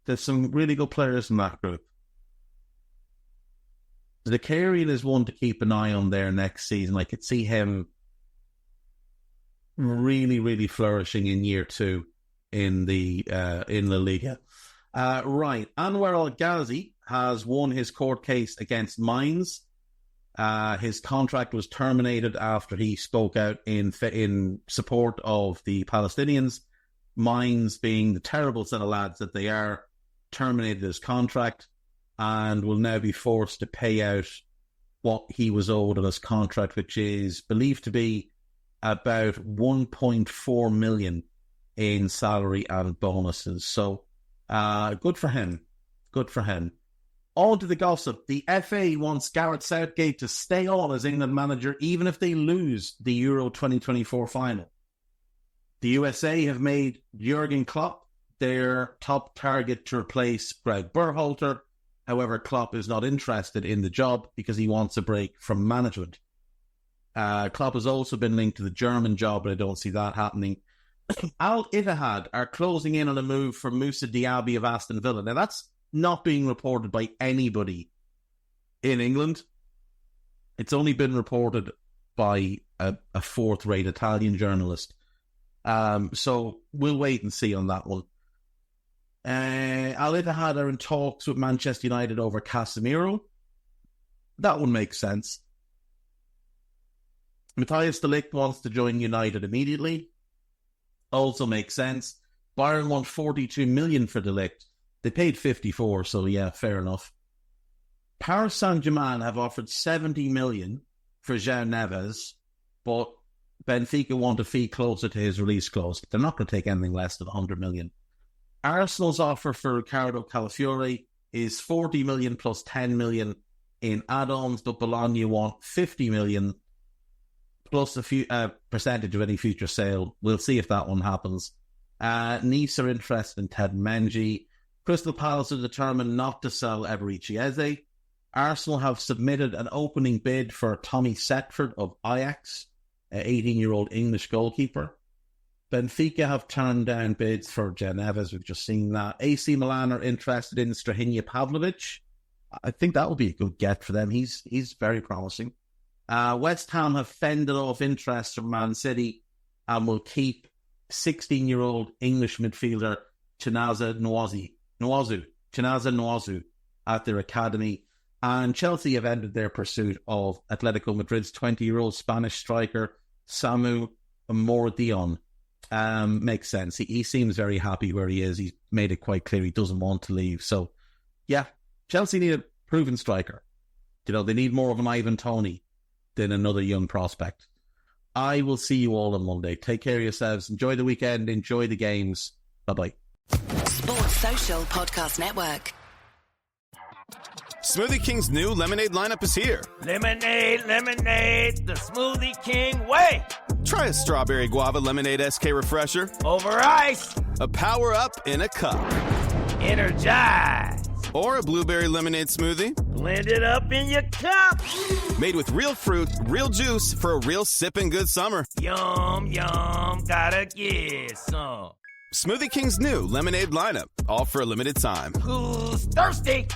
There's some really good players in that group. The Zakarian is one to keep an eye on there next season. I could see him really, really flourishing in year 2 in La Liga. Right, Anwar El-Ghazi has won his court case against Mainz. His contract was terminated after he spoke out in support of the Palestinians. Mainz, being the terrible set of lads that they are, terminated his contract and will now be forced to pay out what he was owed on his contract, which is believed to be about 1.4 million in salary and bonuses. So, good for him. Good for him. On to the gossip. The FA wants Gareth Southgate to stay on as England manager even if they lose the Euro 2024 final. The USA have made Jurgen Klopp their top target to replace Greg Berhalter. However, Klopp is not interested in the job because he wants a break from management. Klopp has also been linked to the German job, but I don't see that happening. Al Ittihad are closing in on a move for Moussa Diaby of Aston Villa. Now, that's not being reported by anybody in England. It's only been reported by a fourth-rate Italian journalist. So we'll wait and see on that one. Al Ittihad are in talks with Manchester United over Casemiro. That one makes sense. Matthias de Ligt wants to join United immediately. Also makes sense. Bayern want 42 million for de Ligt. They paid 54, so yeah, fair enough. Paris Saint-Germain have offered 70 million for João Neves, but Benfica want a fee closer to his release clause. They're not going to take anything less than 100 million. Arsenal's offer for Ricardo Calafiore is 40 million plus 10 million in add-ons, but Bologna want 50 million plus a percentage of any future sale. We'll see if that one happens. Nice are interested in Ted Menji. Crystal Palace are determined not to sell Eberechi Eze. Arsenal have submitted an opening bid for Tommy Setford of Ajax, an 18-year-old English goalkeeper. Benfica have turned down bids for João Neves. We've just seen that. AC Milan are interested in Strahinja Pavlovic. I think that will be a good get for them. He's very promising. West Ham have fended off interest from Man City and will keep 16-year-old English midfielder Chinaza Nwazu at their academy. And Chelsea have ended their pursuit of Atletico Madrid's 20-year-old Spanish striker Samu Mordion. Makes sense. He seems very happy where he is. He's made it quite clear he doesn't want to leave. So, yeah, Chelsea need a proven striker. You know, they need more of an Ivan Toney than another young prospect. I will see you all on Monday. Take care of yourselves. Enjoy the weekend. Enjoy the games. Bye-bye. Sports Social Podcast Network. Smoothie King's new lemonade lineup is here. Lemonade, lemonade, the Smoothie King way. Try a strawberry guava lemonade SK refresher. Over ice. A power up in a cup. Energize. Or a blueberry lemonade smoothie. Blend it up in your cup. Made with real fruit, real juice for a real sipping good summer. Yum, yum, gotta get some. Smoothie King's new lemonade lineup, all for a limited time. Who's thirsty?